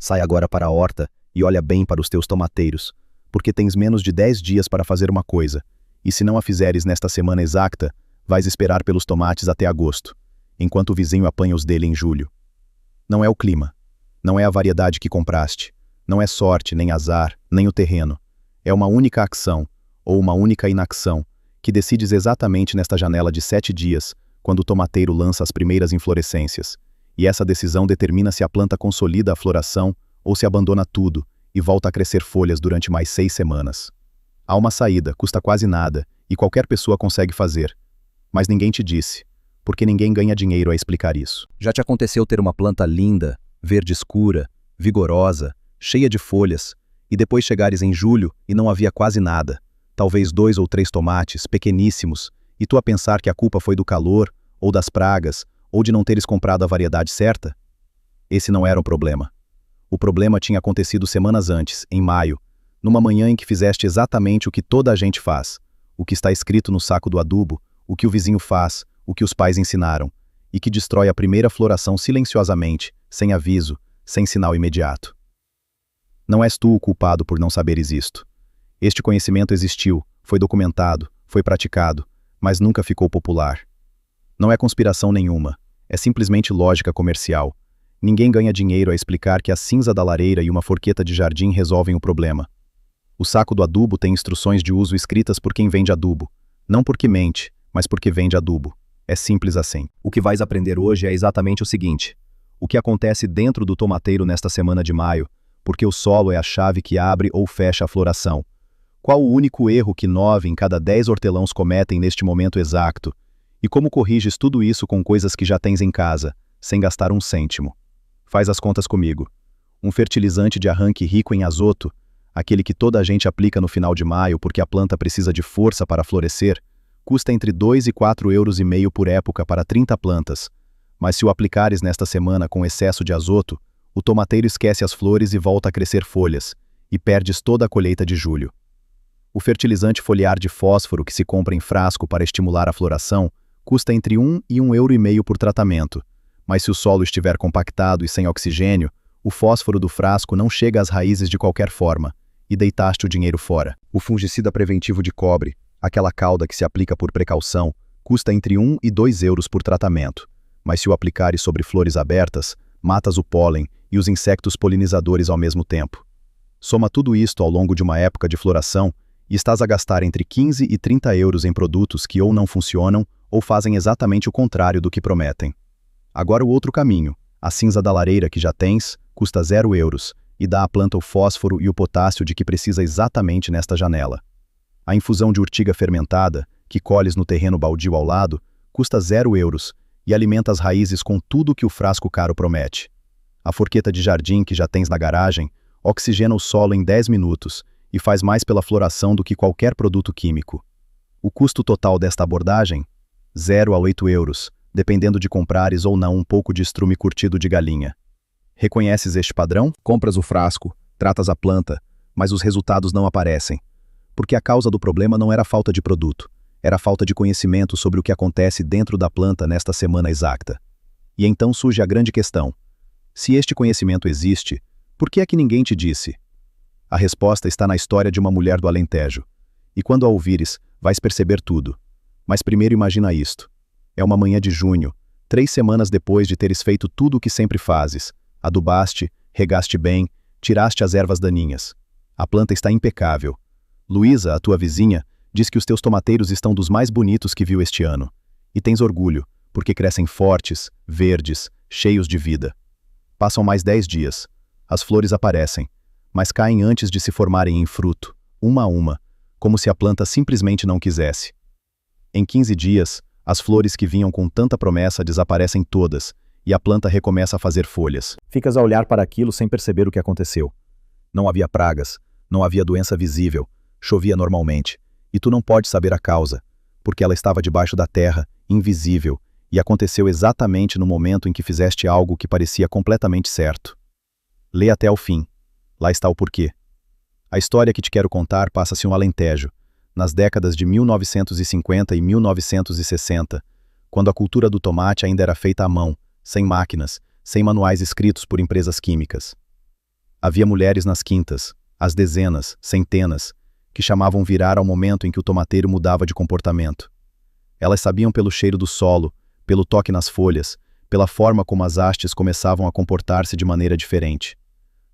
Sai agora para a horta e olha bem para os teus tomateiros, porque tens menos de 10 dias para fazer uma coisa, e se não a fizeres nesta semana exata, vais esperar pelos tomates até agosto, enquanto o vizinho apanha os dele em julho. Não é o clima, não é a variedade que compraste, não é sorte, nem azar, nem o terreno. É uma única ação, ou uma única inação, que decides exatamente nesta janela de 7 dias, quando o tomateiro lança as primeiras inflorescências. E essa decisão determina se a planta consolida a floração ou se abandona tudo e volta a crescer folhas durante mais 6 semanas. Há uma saída, custa quase nada, e qualquer pessoa consegue fazer. Mas ninguém te disse, porque ninguém ganha dinheiro a explicar isso. Já te aconteceu ter uma planta linda, verde escura, vigorosa, cheia de folhas, e depois chegares em julho e não havia quase nada, talvez 2 ou 3 tomates, pequeníssimos, e tu a pensar que a culpa foi do calor, ou das pragas, ou de não teres comprado a variedade certa? Esse não era um problema. O problema tinha acontecido semanas antes, em maio, numa manhã em que fizeste exatamente o que toda a gente faz, o que está escrito no saco do adubo, o que o vizinho faz, o que os pais ensinaram, e que destrói a primeira floração silenciosamente, sem aviso, sem sinal imediato. Não és tu o culpado por não saberes isto. Este conhecimento existiu, foi documentado, foi praticado, mas nunca ficou popular. Não é conspiração nenhuma, é simplesmente lógica comercial. Ninguém ganha dinheiro a explicar que a cinza da lareira e uma forqueta de jardim resolvem o problema. O saco do adubo tem instruções de uso escritas por quem vende adubo, não porque mente, mas porque vende adubo. É simples assim. O que vais aprender hoje é exatamente o seguinte: o que acontece dentro do tomateiro nesta semana de maio, porque o solo é a chave que abre ou fecha a floração. Qual o único erro que 9 em cada 10 hortelãos cometem neste momento exato? E como corriges tudo isso com coisas que já tens em casa, sem gastar um cêntimo? Faz as contas comigo. Um fertilizante de arranque rico em azoto, aquele que toda a gente aplica no final de maio porque a planta precisa de força para florescer, custa entre 2 e 4,5 euros por época para 30 plantas. Mas se o aplicares nesta semana com excesso de azoto, o tomateiro esquece as flores e volta a crescer folhas, e perdes toda a colheita de julho. O fertilizante foliar de fósforo que se compra em frasco para estimular a floração custa entre 1 e 1,5 € por tratamento, mas se o solo estiver compactado e sem oxigênio, o fósforo do frasco não chega às raízes de qualquer forma, e deitaste o dinheiro fora. O fungicida preventivo de cobre, aquela cauda que se aplica por precaução, custa entre 1 e 2 euros por tratamento, mas se o aplicares sobre flores abertas, matas o pólen e os insectos polinizadores ao mesmo tempo. Soma tudo isto ao longo de uma época de floração e estás a gastar entre 15 e 30 euros em produtos que ou não funcionam ou fazem exatamente o contrário do que prometem. Agora o outro caminho, a cinza da lareira que já tens, custa 0 euros e dá à planta o fósforo e o potássio de que precisa exatamente nesta janela. A infusão de urtiga fermentada, que colhes no terreno baldio ao lado, custa 0 euros e alimenta as raízes com tudo que o frasco caro promete. A forqueta de jardim que já tens na garagem oxigena o solo em 10 minutos e faz mais pela floração do que qualquer produto químico. O custo total desta abordagem? 0 a 8 euros, dependendo de comprares ou não um pouco de estrume curtido de galinha. Reconheces este padrão? Compras o frasco, tratas a planta, mas os resultados não aparecem. Porque a causa do problema não era a falta de produto, era a falta de conhecimento sobre o que acontece dentro da planta nesta semana exata. E então surge a grande questão: se este conhecimento existe, por que é que ninguém te disse? A resposta está na história de uma mulher do Alentejo. E quando a ouvires, vais perceber tudo. Mas primeiro imagina isto. É uma manhã de junho, 3 semanas depois de teres feito tudo o que sempre fazes. Adubaste, regaste bem, tiraste as ervas daninhas. A planta está impecável. Luísa, a tua vizinha, diz que os teus tomateiros estão dos mais bonitos que viu este ano. E tens orgulho, porque crescem fortes, verdes, cheios de vida. Passam mais 10 dias. As flores aparecem, mas caem antes de se formarem em fruto, uma a uma, como se a planta simplesmente não quisesse. Em 15 dias, as flores que vinham com tanta promessa desaparecem todas, e a planta recomeça a fazer folhas. Ficas a olhar para aquilo sem perceber o que aconteceu. Não havia pragas, não havia doença visível, chovia normalmente, e tu não podes saber a causa, porque ela estava debaixo da terra, invisível, e aconteceu exatamente no momento em que fizeste algo que parecia completamente certo. Lê até o fim. Lá está o porquê. A história que te quero contar passa-se no Alentejo, nas décadas de 1950 e 1960, quando a cultura do tomate ainda era feita à mão, sem máquinas, sem manuais escritos por empresas químicas. Havia mulheres nas quintas, às dezenas, centenas, que chamavam virar ao momento em que o tomateiro mudava de comportamento. Elas sabiam pelo cheiro do solo, pelo toque nas folhas, pela forma como as hastes começavam a comportar-se de maneira diferente.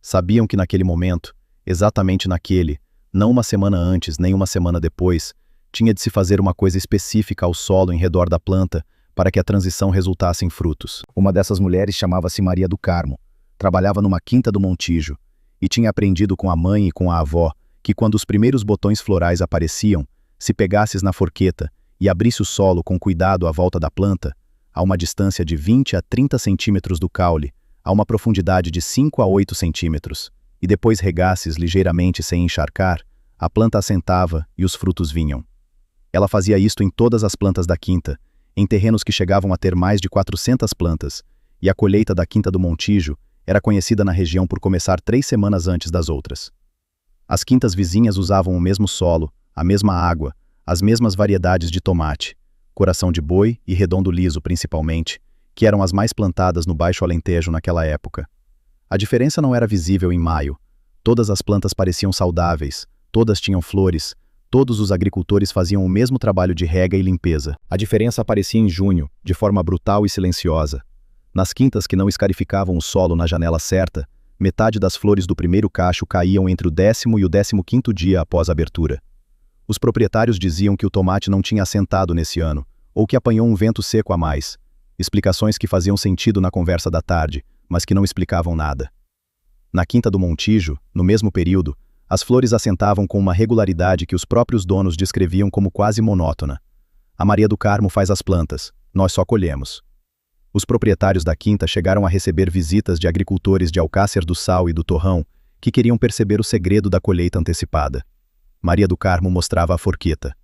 Sabiam que naquele momento, exatamente naquele, não uma semana antes nem uma semana depois, tinha de se fazer uma coisa específica ao solo em redor da planta para que a transição resultasse em frutos. Uma dessas mulheres chamava-se Maria do Carmo, trabalhava numa quinta do Montijo e tinha aprendido com a mãe e com a avó que quando os primeiros botões florais apareciam, se pegasses na forqueta e abrisse o solo com cuidado à volta da planta, a uma distância de 20 a 30 centímetros do caule, a uma profundidade de 5 a 8 centímetros, e depois regasses ligeiramente sem encharcar, a planta assentava e os frutos vinham. Ela fazia isto em todas as plantas da quinta, em terrenos que chegavam a ter mais de 400 plantas, e a colheita da quinta do Montijo era conhecida na região por começar 3 semanas antes das outras. As quintas vizinhas usavam o mesmo solo, a mesma água, as mesmas variedades de tomate, coração de boi e redondo liso principalmente, que eram as mais plantadas no Baixo Alentejo naquela época. A diferença não era visível em maio. Todas as plantas pareciam saudáveis, todas tinham flores, todos os agricultores faziam o mesmo trabalho de rega e limpeza. A diferença aparecia em junho, de forma brutal e silenciosa. Nas quintas que não escarificavam o solo na janela certa, metade das flores do primeiro cacho caíam entre o 10º e o 15º dia após a abertura. Os proprietários diziam que o tomate não tinha assentado nesse ano, ou que apanhou um vento seco a mais. Explicações que faziam sentido na conversa da tarde, mas que não explicavam nada. Na quinta do Montijo, no mesmo período, as flores assentavam com uma regularidade que os próprios donos descreviam como quase monótona. A Maria do Carmo faz as plantas, nós só colhemos. Os proprietários da quinta chegaram a receber visitas de agricultores de Alcácer do Sal e do Torrão que queriam perceber o segredo da colheita antecipada. Maria do Carmo mostrava a forqueta.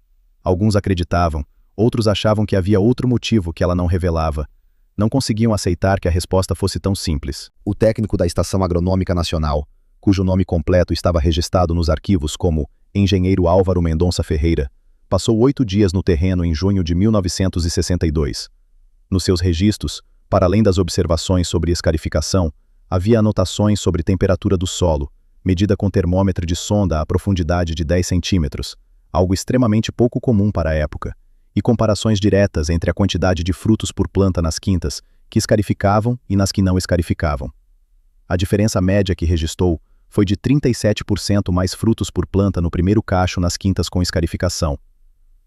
Alguns acreditavam, outros achavam que havia outro motivo que ela não revelava. Não conseguiam aceitar que a resposta fosse tão simples. O técnico da Estação Agronômica Nacional, cujo nome completo estava registrado nos arquivos como Engenheiro Álvaro Mendonça Ferreira, passou 8 dias no terreno em junho de 1962. Nos seus registros, para além das observações sobre escarificação, havia anotações sobre temperatura do solo, medida com termômetro de sonda a profundidade de 10 centímetros, algo extremamente pouco comum para a época, e comparações diretas entre a quantidade de frutos por planta nas quintas que escarificavam e nas que não escarificavam. A diferença média que registrou foi de 37% mais frutos por planta no primeiro cacho nas quintas com escarificação.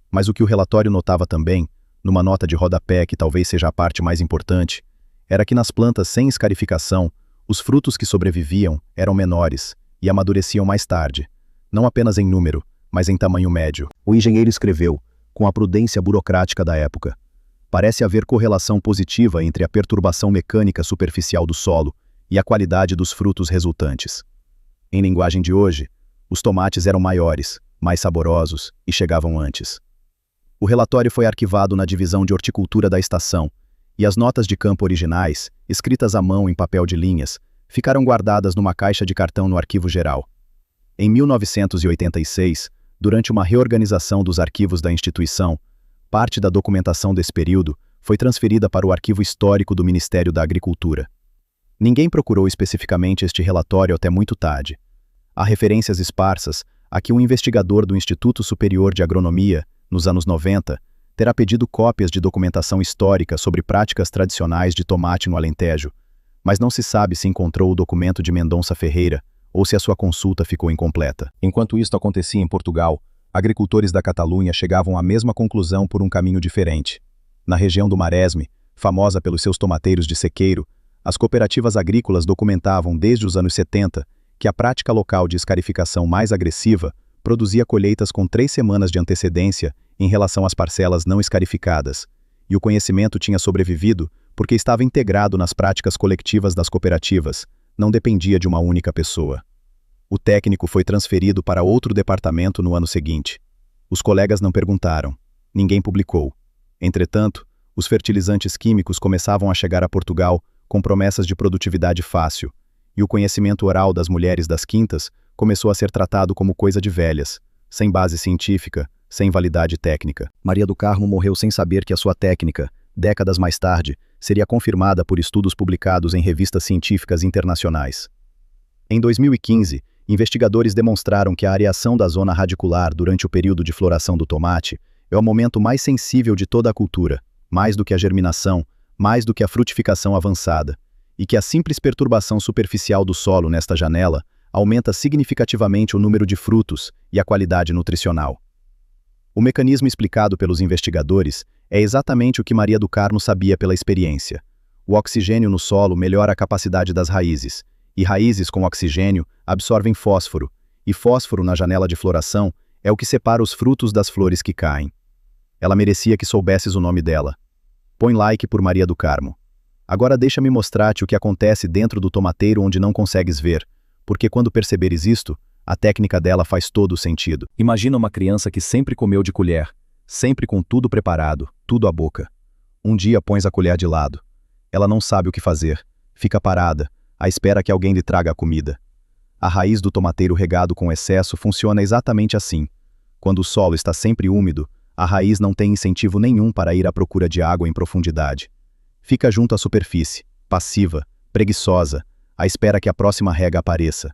Mas o que o relatório notava também, numa nota de rodapé que talvez seja a parte mais importante, era que nas plantas sem escarificação, os frutos que sobreviviam eram menores e amadureciam mais tarde, não apenas em número, mas em tamanho médio. O engenheiro escreveu, com a prudência burocrática da época: parece haver correlação positiva entre a perturbação mecânica superficial do solo e a qualidade dos frutos resultantes. Em linguagem de hoje, os tomates eram maiores, mais saborosos e chegavam antes. O relatório foi arquivado na divisão de horticultura da estação, e as notas de campo originais, escritas à mão em papel de linhas, ficaram guardadas numa caixa de cartão no arquivo geral. Em 1986, durante uma reorganização dos arquivos da instituição, parte da documentação desse período foi transferida para o arquivo histórico do Ministério da Agricultura. Ninguém procurou especificamente este relatório até muito tarde. Há referências esparsas a que um investigador do Instituto Superior de Agronomia, nos anos 90, terá pedido cópias de documentação histórica sobre práticas tradicionais de tomate no Alentejo, mas não se sabe se encontrou o documento de Mendonça Ferreira ou se a sua consulta ficou incompleta. Enquanto isto acontecia em Portugal, agricultores da Catalunha chegavam à mesma conclusão por um caminho diferente. Na região do Maresme, famosa pelos seus tomateiros de sequeiro, as cooperativas agrícolas documentavam desde os anos 70 que a prática local de escarificação mais agressiva produzia colheitas com 3 semanas de antecedência em relação às parcelas não escarificadas, e o conhecimento tinha sobrevivido porque estava integrado nas práticas colectivas das cooperativas, não dependia de uma única pessoa. O técnico foi transferido para outro departamento no ano seguinte. Os colegas não perguntaram, ninguém publicou. Entretanto, os fertilizantes químicos começavam a chegar a Portugal com promessas de produtividade fácil, e o conhecimento oral das mulheres das quintas começou a ser tratado como coisa de velhas, sem base científica, sem validade técnica. Maria do Carmo morreu sem saber que a sua técnica, décadas mais tarde, seria confirmada por estudos publicados em revistas científicas internacionais. Em 2015, investigadores demonstraram que a areação da zona radicular durante o período de floração do tomate é o momento mais sensível de toda a cultura, mais do que a germinação, mais do que a frutificação avançada, e que a simples perturbação superficial do solo nesta janela aumenta significativamente o número de frutos e a qualidade nutricional. O mecanismo explicado pelos investigadores é exatamente o que Maria do Carmo sabia pela experiência. O oxigênio no solo melhora a capacidade das raízes, e raízes com oxigênio absorvem fósforo, e fósforo na janela de floração é o que separa os frutos das flores que caem. Ela merecia que soubesses o nome dela. Põe like por Maria do Carmo. Agora deixa-me mostrar-te o que acontece dentro do tomateiro onde não consegues ver, porque quando perceberes isto, a técnica dela faz todo o sentido. Imagina uma criança que sempre comeu de colher, sempre com tudo preparado, tudo à boca. Um dia pões a colher de lado. Ela não sabe o que fazer, fica parada, à espera que alguém lhe traga a comida. A raiz do tomateiro regado com excesso funciona exatamente assim. Quando o solo está sempre úmido, a raiz não tem incentivo nenhum para ir à procura de água em profundidade. Fica junto à superfície, passiva, preguiçosa, à espera que a próxima rega apareça.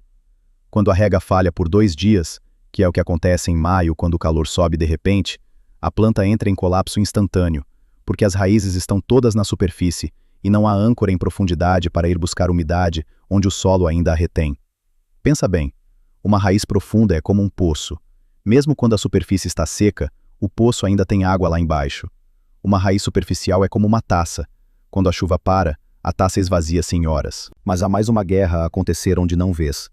Quando a rega falha por 2 dias, que é o que acontece em maio quando o calor sobe de repente, a planta entra em colapso instantâneo, porque as raízes estão todas na superfície e não há âncora em profundidade para ir buscar umidade onde o solo ainda a retém. Pensa bem, uma raiz profunda é como um poço. Mesmo quando a superfície está seca, o poço ainda tem água lá embaixo. Uma raiz superficial é como uma taça. Quando a chuva para, a taça esvazia-se em horas. Mas há mais uma guerra a acontecer onde não vês.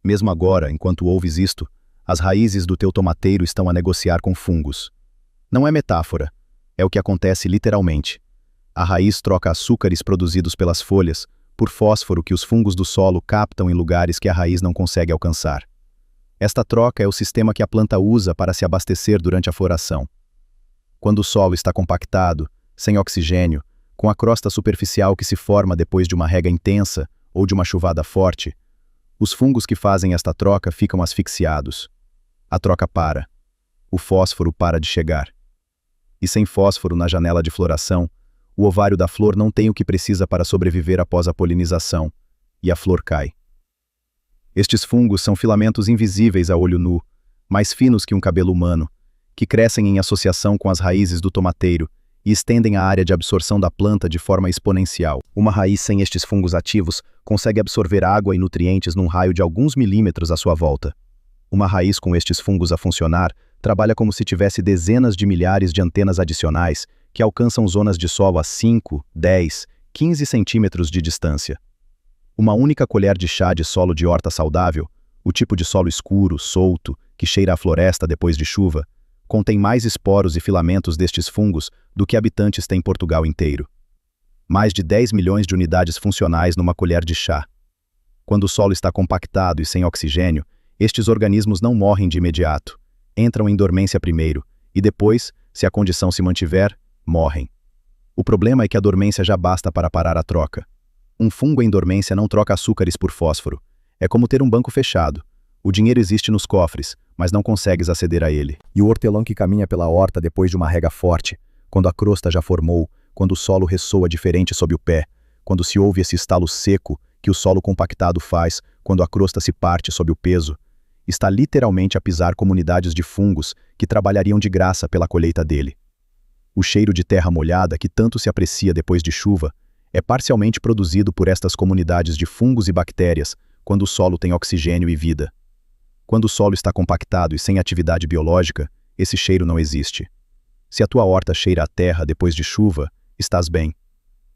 Mesmo agora, enquanto ouves isto, as raízes do teu tomateiro estão a negociar com fungos. Não é metáfora, é o que acontece literalmente. A raiz troca açúcares produzidos pelas folhas por fósforo que os fungos do solo captam em lugares que a raiz não consegue alcançar. Esta troca é o sistema que a planta usa para se abastecer durante a floração. Quando o solo está compactado, sem oxigênio, com a crosta superficial que se forma depois de uma rega intensa ou de uma chuvada forte, os fungos que fazem esta troca ficam asfixiados. A troca para. O fósforo para de chegar. E sem fósforo na janela de floração, o ovário da flor não tem o que precisa para sobreviver após a polinização, e a flor cai. Estes fungos são filamentos invisíveis a olho nu, mais finos que um cabelo humano, que crescem em associação com as raízes do tomateiro e estendem a área de absorção da planta de forma exponencial. Uma raiz sem estes fungos ativos consegue absorver água e nutrientes num raio de alguns milímetros à sua volta. Uma raiz com estes fungos a funcionar trabalha como se tivesse dezenas de milhares de antenas adicionais que alcançam zonas de solo a 5, 10, 15 centímetros de distância. Uma única colher de chá de solo de horta saudável, o tipo de solo escuro, solto, que cheira a floresta depois de chuva, contém mais esporos e filamentos destes fungos do que habitantes têm Portugal inteiro. Mais de 10 milhões de unidades funcionais numa colher de chá. Quando o solo está compactado e sem oxigênio, estes organismos não morrem de imediato, entram em dormência primeiro, e depois, se a condição se mantiver, morrem. O problema é que a dormência já basta para parar a troca. Um fungo em dormência não troca açúcares por fósforo. É como ter um banco fechado. O dinheiro existe nos cofres, mas não consegues aceder a ele. E o hortelão que caminha pela horta depois de uma rega forte, quando a crosta já formou, quando o solo ressoa diferente sob o pé, quando se ouve esse estalo seco que o solo compactado faz quando a crosta se parte sob o peso, está literalmente a pisar comunidades de fungos que trabalhariam de graça pela colheita dele. O cheiro de terra molhada que tanto se aprecia depois de chuva é parcialmente produzido por estas comunidades de fungos e bactérias quando o solo tem oxigênio e vida. Quando o solo está compactado e sem atividade biológica, esse cheiro não existe. Se a tua horta cheira a terra depois de chuva, estás bem.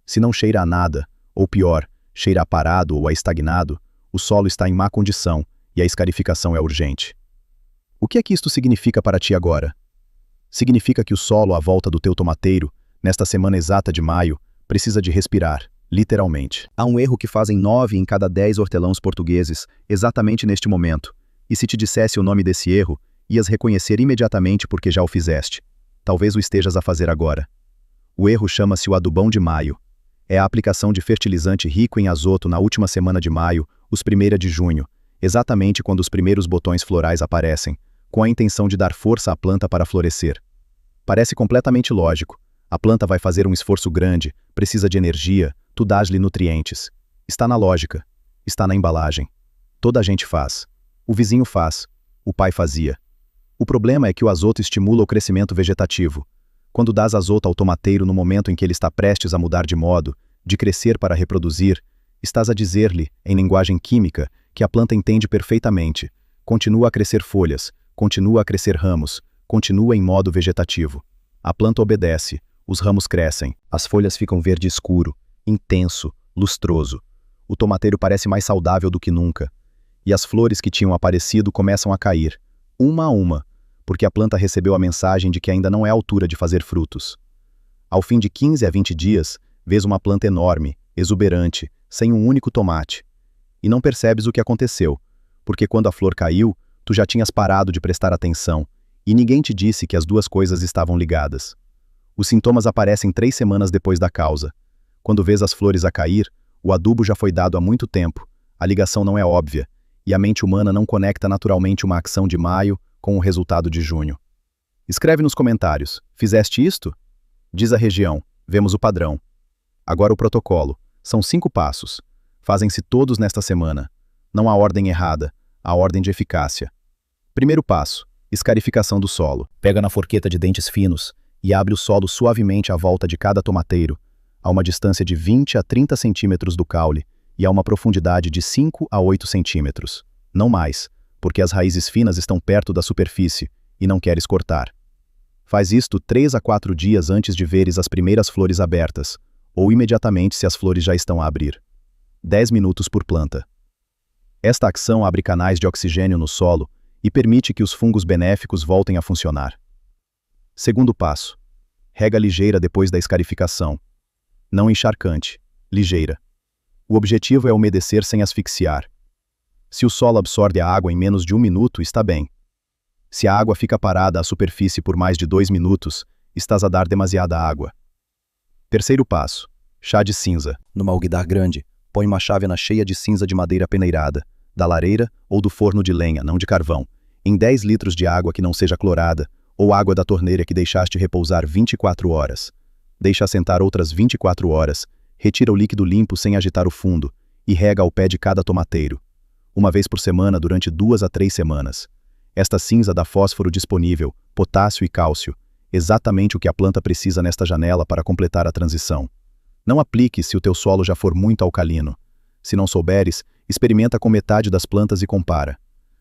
Se não cheira a nada, ou pior, cheira a parado ou a estagnado, o solo está em má condição e a escarificação é urgente. O que é que isto significa para ti agora? Significa que o solo à volta do teu tomateiro, nesta semana exata de maio, precisa de respirar, literalmente. Há um erro que fazem 9 em cada 10 hortelãos portugueses, exatamente neste momento. E se te dissesse o nome desse erro, ias reconhecer imediatamente porque já o fizeste. Talvez o estejas a fazer agora. O erro chama-se o adubão de maio. É a aplicação de fertilizante rico em azoto na última semana de maio, os 1º de junho, exatamente quando os primeiros botões florais aparecem, com a intenção de dar força à planta para florescer. Parece completamente lógico. A planta vai fazer um esforço grande, precisa de energia, tu dás-lhe nutrientes. Está na lógica. Está na embalagem. Toda a gente faz. O vizinho faz. O pai fazia. O problema é que o azoto estimula o crescimento vegetativo. Quando dás azoto ao tomateiro no momento em que ele está prestes a mudar de modo, de crescer para reproduzir, estás a dizer-lhe, em linguagem química, que a planta entende perfeitamente. Continua a crescer folhas, continua a crescer ramos, continua em modo vegetativo. A planta obedece, os ramos crescem, as folhas ficam verde escuro, intenso, lustroso. O tomateiro parece mais saudável do que nunca. E as flores que tinham aparecido começam a cair, uma a uma, porque a planta recebeu a mensagem de que ainda não é a altura de fazer frutos. Ao fim de 15 a 20 dias, vês uma planta enorme, exuberante, sem um único tomate. E não percebes o que aconteceu, porque quando a flor caiu, tu já tinhas parado de prestar atenção, e ninguém te disse que as duas coisas estavam ligadas. Os sintomas aparecem 3 semanas depois da causa. Quando vês as flores a cair, o adubo já foi dado há muito tempo, a ligação não é óbvia, e a mente humana não conecta naturalmente uma ação de maio com o resultado de junho. Escreve nos comentários, fizeste isto? Diz a região, vemos o padrão. Agora o protocolo, são 5 passos. Fazem-se todos nesta semana. Não há ordem errada, há ordem de eficácia. Primeiro passo, escarificação do solo. Pega na forqueta de dentes finos e abre o solo suavemente à volta de cada tomateiro, a uma distância de 20 a 30 centímetros do caule e a uma profundidade de 5 a 8 centímetros. Não mais, porque as raízes finas estão perto da superfície e não queres cortar. Faz isto 3 a 4 dias antes de veres as primeiras flores abertas, ou imediatamente se as flores já estão a abrir. 10 minutos por planta. Esta ação abre canais de oxigênio no solo e permite que os fungos benéficos voltem a funcionar. Segundo passo. Rega ligeira depois da escarificação. Não encharcante, ligeira. O objetivo é umedecer sem asfixiar. Se o solo absorve a água em menos de 1 minuto, está bem. Se a água fica parada à superfície por mais de 2 minutos, estás a dar demasiada água. Terceiro passo. Chá de cinza. Numa alguidar grande, põe uma chávena cheia de cinza de madeira peneirada, da lareira ou do forno de lenha, não de carvão, em 10 litros de água que não seja clorada, ou água da torneira que deixaste repousar 24 horas. Deixa assentar outras 24 horas, retira o líquido limpo sem agitar o fundo, e rega ao pé de cada tomateiro. Uma vez por semana durante 2 a 3 semanas. Esta cinza dá fósforo disponível, potássio e cálcio, exatamente o que a planta precisa nesta janela para completar a transição. Não aplique se o teu solo já for muito alcalino. Se não souberes, experimenta com metade das plantas e compara.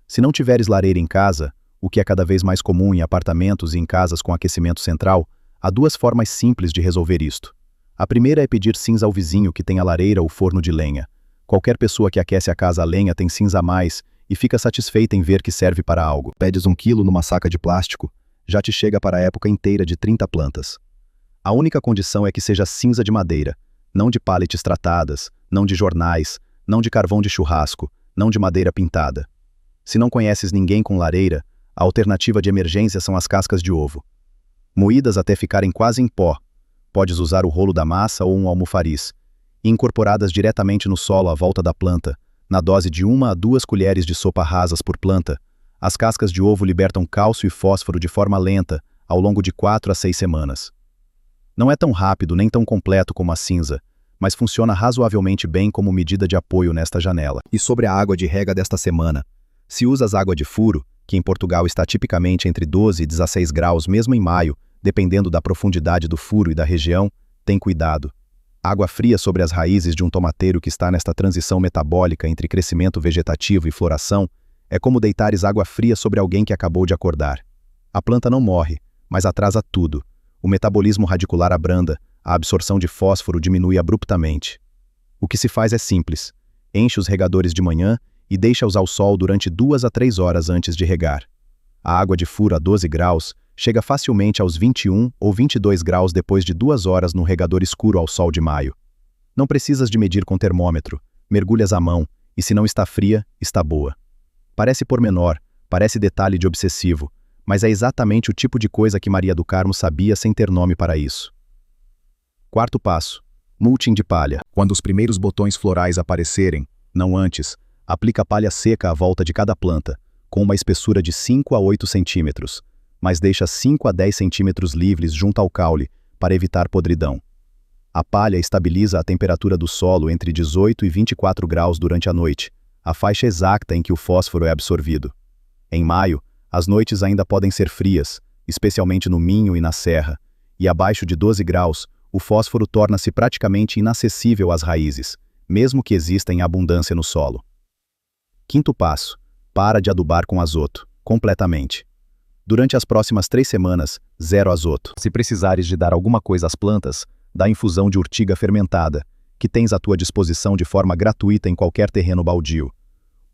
Se não tiveres lareira em casa, o que é cada vez mais comum em apartamentos e em casas com aquecimento central, há 2 formas simples de resolver isto. A primeira é pedir cinza ao vizinho que tem a lareira ou forno de lenha. Qualquer pessoa que aquece a casa a lenha tem cinza a mais e fica satisfeita em ver que serve para algo. Pedes 1 quilo numa saca de plástico, já te chega para a época inteira de 30 plantas. A única condição é que seja cinza de madeira, não de pallets tratadas, não de jornais, não de carvão de churrasco, não de madeira pintada. Se não conheces ninguém com lareira, a alternativa de emergência são as cascas de ovo. Moídas até ficarem quase em pó, podes usar o rolo da massa ou um almofariz, e incorporadas diretamente no solo à volta da planta, na dose de 1 a 2 colheres de sopa rasas por planta, as cascas de ovo libertam cálcio e fósforo de forma lenta ao longo de 4 a 6 semanas. Não é tão rápido nem tão completo como a cinza, mas funciona razoavelmente bem como medida de apoio nesta janela. E sobre a água de rega desta semana, se usas água de furo, que em Portugal está tipicamente entre 12 e 16 graus mesmo em maio, dependendo da profundidade do furo e da região, tem cuidado. Água fria sobre as raízes de um tomateiro que está nesta transição metabólica entre crescimento vegetativo e floração é como deitares água fria sobre alguém que acabou de acordar. A planta não morre, mas atrasa tudo. O metabolismo radicular abranda, a absorção de fósforo diminui abruptamente. O que se faz é simples. Enche os regadores de manhã e deixa-os ao sol durante 2 a 3 horas antes de regar. A água de furo a 12 graus chega facilmente aos 21 ou 22 graus depois de 2 horas no regador escuro ao sol de maio. Não precisas de medir com termômetro, mergulhas à mão, e se não está fria, está boa. Parece pormenor, parece detalhe de obsessivo, mas é exatamente o tipo de coisa que Maria do Carmo sabia sem ter nome para isso. Quarto passo. Mulching de palha. Quando os primeiros botões florais aparecerem, não antes, aplica palha seca à volta de cada planta, com uma espessura de 5 a 8 centímetros, mas deixa 5 a 10 centímetros livres junto ao caule para evitar podridão. A palha estabiliza a temperatura do solo entre 18 e 24 graus durante a noite, a faixa exata em que o fósforo é absorvido. Em maio, as noites ainda podem ser frias, especialmente no Minho e na Serra, e abaixo de 12 graus, o fósforo torna-se praticamente inacessível às raízes, mesmo que exista em abundância no solo. Quinto passo: para de adubar com azoto, completamente. Durante as próximas 3 semanas, zero azoto. Se precisares de dar alguma coisa às plantas, dá infusão de urtiga fermentada, que tens à tua disposição de forma gratuita em qualquer terreno baldio.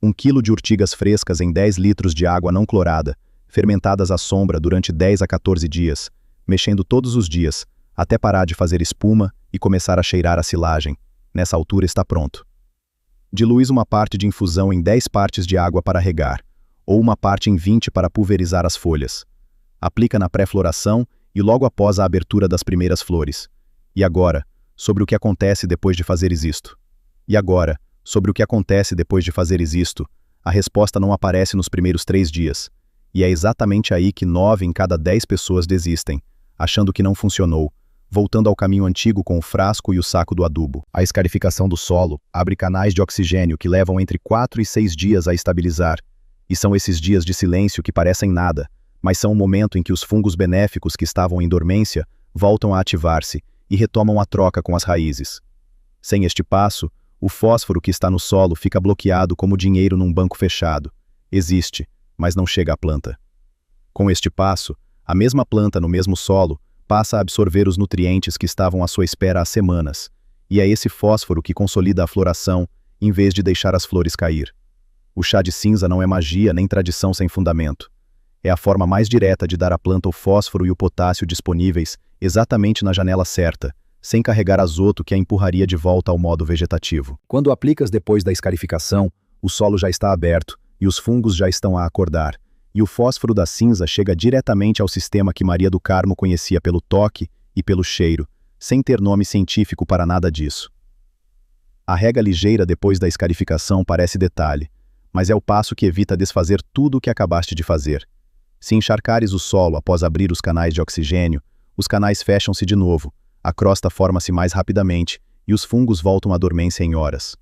1 quilo de urtigas frescas em 10 litros de água não clorada, fermentadas à sombra durante 10 a 14 dias, mexendo todos os dias, até parar de fazer espuma e começar a cheirar a silagem. Nessa altura está pronto. Diluís uma parte de infusão em 10 partes de água para regar, ou uma parte em 20 para pulverizar as folhas. Aplica na pré-floração e logo após a abertura das primeiras flores. E agora, sobre o que acontece depois de fazeres isto? A resposta não aparece nos primeiros 3 dias. E é exatamente aí que 9 em cada 10 pessoas desistem, achando que não funcionou, voltando ao caminho antigo com o frasco e o saco do adubo. A escarificação do solo abre canais de oxigênio que levam entre 4 e 6 dias a estabilizar. E são esses dias de silêncio que parecem nada, mas são o momento em que os fungos benéficos que estavam em dormência voltam a ativar-se e retomam a troca com as raízes. Sem este passo, o fósforo que está no solo fica bloqueado como dinheiro num banco fechado. Existe, mas não chega à planta. Com este passo, a mesma planta no mesmo solo passa a absorver os nutrientes que estavam à sua espera há semanas, e é esse fósforo que consolida a floração, em vez de deixar as flores cair. O chá de cinza não é magia nem tradição sem fundamento. É a forma mais direta de dar à planta o fósforo e o potássio disponíveis exatamente na janela certa, sem carregar azoto que a empurraria de volta ao modo vegetativo. Quando aplicas depois da escarificação, o solo já está aberto e os fungos já estão a acordar, e o fósforo da cinza chega diretamente ao sistema que Maria do Carmo conhecia pelo toque e pelo cheiro, sem ter nome científico para nada disso. A rega ligeira depois da escarificação parece detalhe, mas é o passo que evita desfazer tudo o que acabaste de fazer. Se encharcares o solo após abrir os canais de oxigênio, os canais fecham-se de novo, a crosta forma-se mais rapidamente e os fungos voltam à dormência em horas.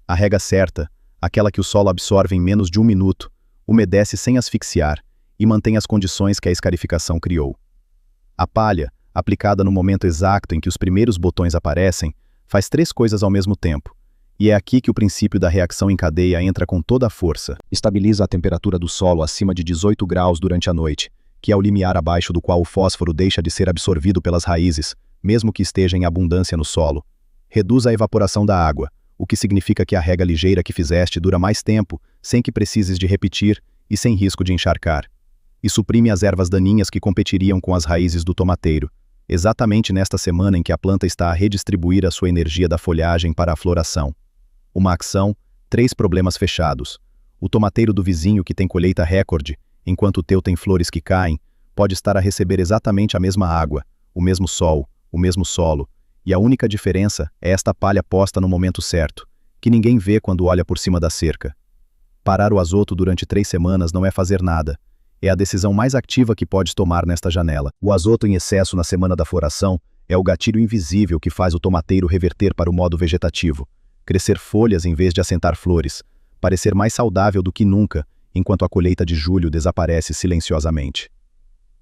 A rega certa, aquela que o solo absorve em menos de 1 minuto, umedece sem asfixiar e mantém as condições que a escarificação criou. A palha, aplicada no momento exato em que os primeiros botões aparecem, faz 3 coisas ao mesmo tempo. E é aqui que o princípio da reação em cadeia entra com toda a força. Estabiliza a temperatura do solo acima de 18 graus durante a noite, que é o limiar abaixo do qual o fósforo deixa de ser absorvido pelas raízes, mesmo que esteja em abundância no solo. Reduz a evaporação da água, o que significa que a rega ligeira que fizeste dura mais tempo, sem que precises de repetir e sem risco de encharcar. E suprime as ervas daninhas que competiriam com as raízes do tomateiro, exatamente nesta semana em que a planta está a redistribuir a sua energia da folhagem para a floração. Uma ação, 3 problemas fechados. O tomateiro do vizinho que tem colheita recorde, enquanto o teu tem flores que caem, pode estar a receber exatamente a mesma água, o mesmo sol, o mesmo solo, e a única diferença é esta palha posta no momento certo, que ninguém vê quando olha por cima da cerca. Parar o azoto durante 3 semanas não é fazer nada. É a decisão mais ativa que podes tomar nesta janela. O azoto em excesso na semana da floração é o gatilho invisível que faz o tomateiro reverter para o modo vegetativo, crescer folhas em vez de assentar flores, parecer mais saudável do que nunca, enquanto a colheita de julho desaparece silenciosamente.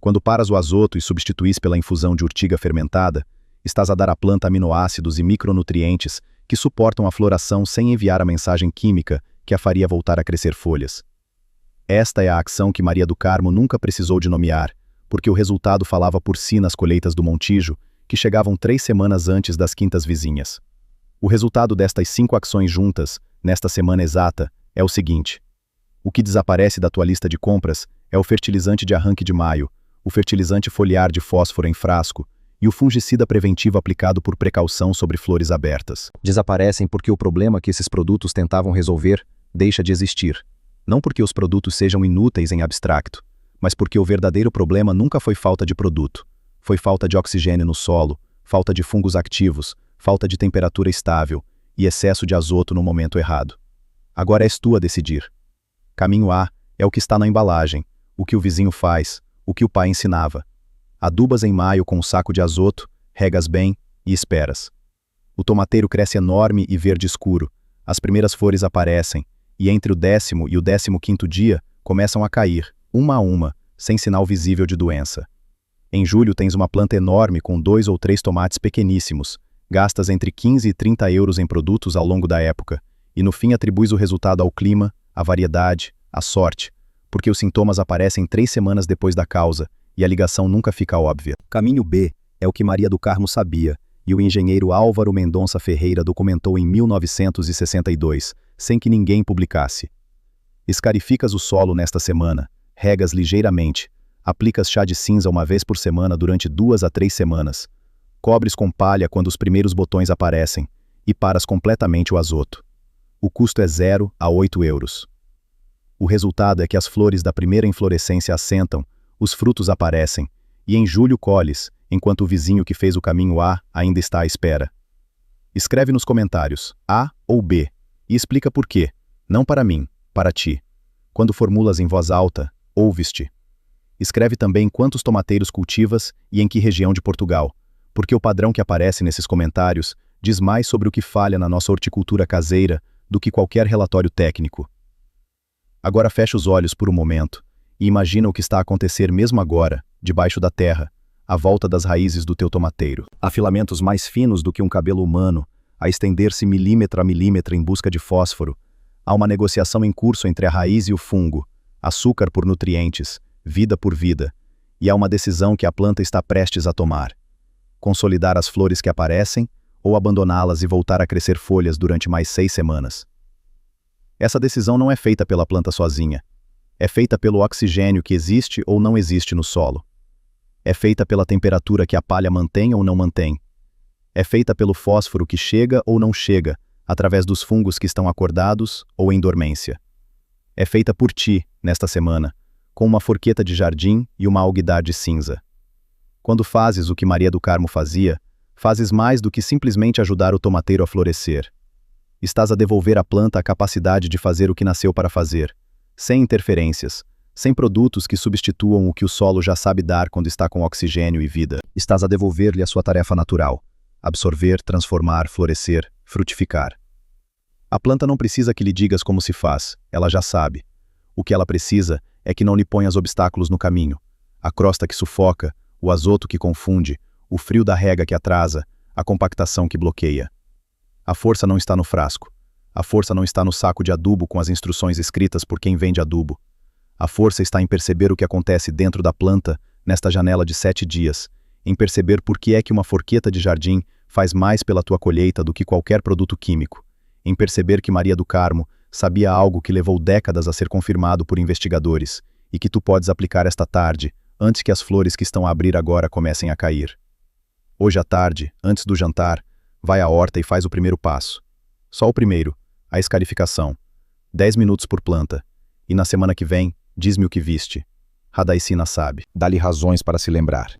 Quando paras o azoto e substituís pela infusão de urtiga fermentada, estás a dar à planta aminoácidos e micronutrientes que suportam a floração sem enviar a mensagem química que a faria voltar a crescer folhas. Esta é a ação que Maria do Carmo nunca precisou de nomear, porque o resultado falava por si nas colheitas do Montijo, que chegavam 3 semanas antes das quintas vizinhas. O resultado destas 5 ações juntas, nesta semana exata, é o seguinte. O que desaparece da tua lista de compras é o fertilizante de arranque de maio, o fertilizante foliar de fósforo em frasco e o fungicida preventivo aplicado por precaução sobre flores abertas. Desaparecem porque o problema que esses produtos tentavam resolver deixa de existir. Não porque os produtos sejam inúteis em abstracto, mas porque o verdadeiro problema nunca foi falta de produto. Foi falta de oxigênio no solo, falta de fungos ativos, falta de temperatura estável e excesso de azoto no momento errado. Agora és tu a decidir. Caminho A é o que está na embalagem, o que o vizinho faz, o que o pai ensinava. Adubas em maio com um saco de azoto, regas bem e esperas. O tomateiro cresce enorme e verde escuro, as primeiras flores aparecem, e entre o 10º e o 15º dia começam a cair, uma a uma, sem sinal visível de doença. Em julho tens uma planta enorme com 2 ou 3 tomates pequeníssimos, gastas entre 15 e 30 euros em produtos ao longo da época, e no fim atribuis o resultado ao clima, à variedade, à sorte, porque os sintomas aparecem 3 semanas depois da causa, e a ligação nunca fica óbvia. Caminho B é o que Maria do Carmo sabia, e o engenheiro Álvaro Mendonça Ferreira documentou em 1962, sem que ninguém publicasse. Escarificas o solo nesta semana, regas ligeiramente, aplicas chá de cinza uma vez por semana durante 2 a 3 semanas, cobres com palha quando os primeiros botões aparecem, e paras completamente o azoto. O custo é 0 a 8 euros. O resultado é que as flores da primeira inflorescência assentam, os frutos aparecem, e em julho colhes, enquanto o vizinho que fez o caminho A ainda está à espera. Escreve nos comentários A ou B e explica por quê, não para mim, para ti. Quando formulas em voz alta, ouves-te. Escreve também quantos tomateiros cultivas e em que região de Portugal, porque o padrão que aparece nesses comentários diz mais sobre o que falha na nossa horticultura caseira do que qualquer relatório técnico. Agora fecha os olhos por um momento e imagina o que está a acontecer mesmo agora, debaixo da terra, à volta das raízes do teu tomateiro. Há filamentos mais finos do que um cabelo humano, a estender-se milímetro a milímetro em busca de fósforo. Há uma negociação em curso entre a raiz e o fungo, açúcar por nutrientes, vida por vida, e há uma decisão que a planta está prestes a tomar: consolidar as flores que aparecem ou abandoná-las e voltar a crescer folhas durante mais 6 semanas. Essa decisão não é feita pela planta sozinha. É feita pelo oxigênio que existe ou não existe no solo. É feita pela temperatura que a palha mantém ou não mantém. É feita pelo fósforo que chega ou não chega, através dos fungos que estão acordados ou em dormência. É feita por ti, nesta semana, com uma forqueta de jardim e uma alguidar cinza. Quando fazes o que Maria do Carmo fazia, fazes mais do que simplesmente ajudar o tomateiro a florescer. Estás a devolver à planta a capacidade de fazer o que nasceu para fazer, sem interferências, sem produtos que substituam o que o solo já sabe dar quando está com oxigênio e vida. Estás a devolver-lhe a sua tarefa natural: absorver, transformar, florescer, frutificar. A planta não precisa que lhe digas como se faz, ela já sabe. O que ela precisa é que não lhe ponhas obstáculos no caminho: a crosta que sufoca, o azoto que confunde, o frio da rega que atrasa, a compactação que bloqueia. A força não está no frasco. A força não está no saco de adubo com as instruções escritas por quem vende adubo. A força está em perceber o que acontece dentro da planta nesta janela de 7 dias, em perceber por que é que uma forqueta de jardim faz mais pela tua colheita do que qualquer produto químico, em perceber que Maria do Carmo sabia algo que levou décadas a ser confirmado por investigadores e que tu podes aplicar esta tarde, antes que as flores que estão a abrir agora comecem a cair. Hoje à tarde, antes do jantar, vai à horta e faz o primeiro passo. Só o primeiro, a escarificação. 10 minutos por planta. E na semana que vem, diz-me o que viste. Radaicina sabe. Dá-lhe razões para se lembrar.